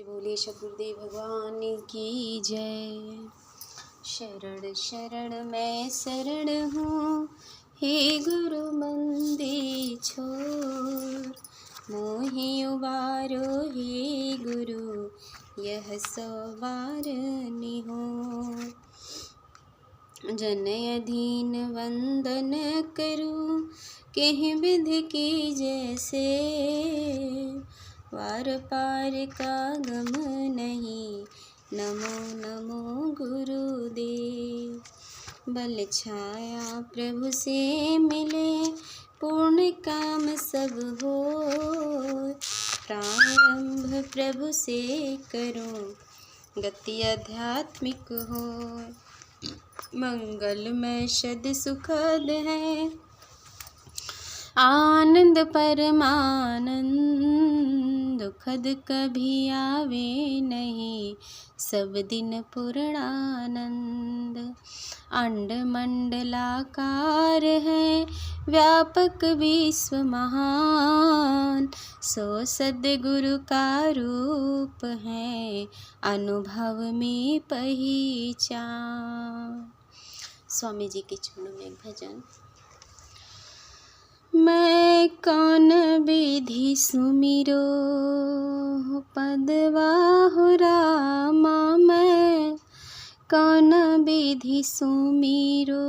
बोलिए सद्गुरुदेव भगवान की जय। शरण शरण मैं शरण हूँ, हे गुरु मंदिर छोर, मोहि उबारो हे गुरु, यह सवार निहोर। जन अधीन वंदन करूँ, कहीं विधि की जैसे, वार पार का गम नहीं, नमो नमो गुरुदेव। बल छाया प्रभु से मिले, पूर्ण काम सब हो, प्रारंभ प्रभु से करो, गति आध्यात्मिक हो। मंगलमय शद सुखद है, आनंद परमानंद, दुखद कभी आवे नहीं, सब दिन पूर्णानंद। अंड मंडलाकार है, व्यापक विश्व महान, सो सद्गुरु का रूप है, अनुभव में पहचान। स्वामी जी के चरणों में एक भजन। मैं कौन विधि सुमिरो, पदवा हो रामा, मैं कौन विधि सुमिरो,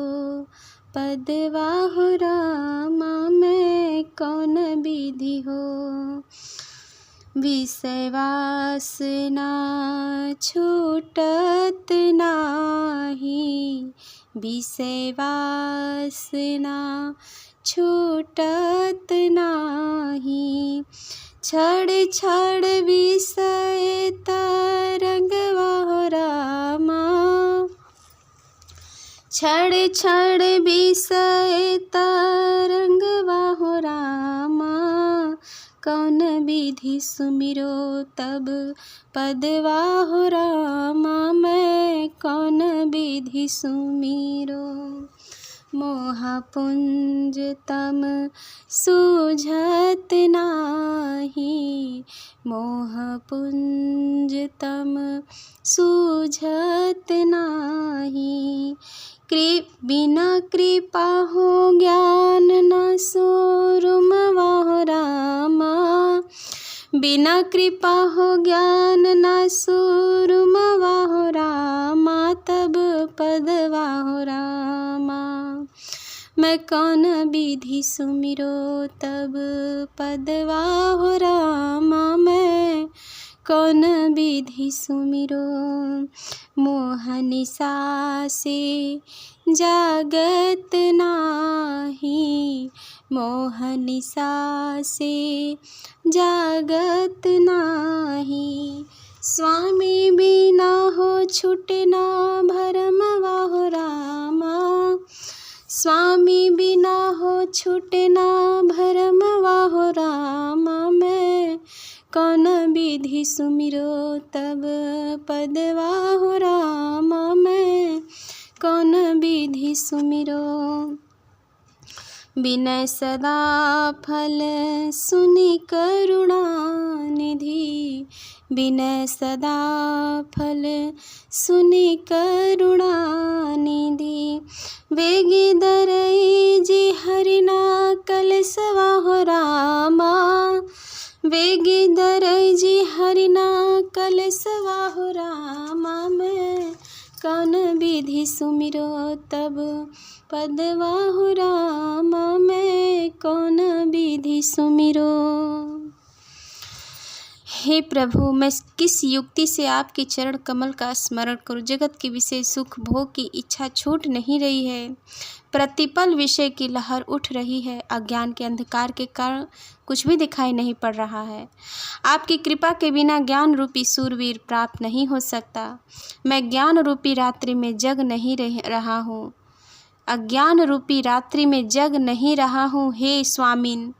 पदवा हो रामा, मैं कौन विधि हो। विषय वासना छूटत नाही, विषय वासना छूटत नाही, छड़ छड़ विषय तरंगवा हो रामा, छड़ छड़ विषय तरंगवा हो रामा, कौन विधि सुमिरो तब पदवा हो रामा, मैं कौन विधि सुमिरो। मोहपुंज तम सूझत नाही, मोहपुंज तम सूझत नाही, बिना कृपा हो ज्ञान न सोरुम वाह रामा, बिना कृपा हो ज्ञान न सोरुम वाह रामा, तब पद वाह रामा। मैं कौन विधि सुमिरो तब पद वाह रामा, मैं कौन विधि सुमिरो। मोह निशा से जागत नाही, मोह निशा से जागत नाही, स्वामी बिना हो छूटना भरम वाह रामा, स्वामी बिना हो छूटना भरम वाह रामा, मैं कौन विधि सुमिरो तब पद वाह रामा, मैं कौन विधि सुमिरो। विनय सदा फल सुनि करुणा निधि, विनय सदा फल सुनि करुणा निधि, वेगी दरई जी हरिना कलसवा हो रामा, वेगी दरई जी हरिना कलसवा हो रामा, मैं कौन विधि सुमिरो तब पदवा हो रामा, मैं कौन विधि सुमिरो। हे प्रभु, मैं किस युक्ति से आपके चरण कमल का स्मरण करूं। जगत के विषय सुख भोग की इच्छा छूट नहीं रही है, प्रतिपल विषय की लहर उठ रही है, अज्ञान के अंधकार के कारण कुछ भी दिखाई नहीं पड़ रहा है। आपकी कृपा के बिना ज्ञान रूपी सूरवीर प्राप्त नहीं हो सकता। मैं ज्ञान रूपी रात्रि में जग नहीं रहा हूँ, अज्ञान रूपी रात्रि में जग नहीं रहा हूँ। हे स्वामिन,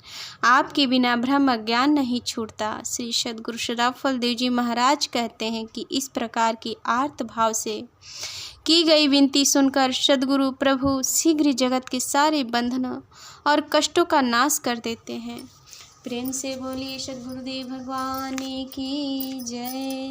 आपके बिना ब्रह्म अज्ञान नहीं छूटता। श्री सद्गुरु सदाफल देव जी महाराज कहते हैं कि इस प्रकार की आर्त भाव से की गई विनती सुनकर सद्गुरु प्रभु शीघ्र जगत के सारे बंधनों और कष्टों का नाश कर देते हैं। प्रेम से बोलिए सद्गुरुदेव भगवान की जय।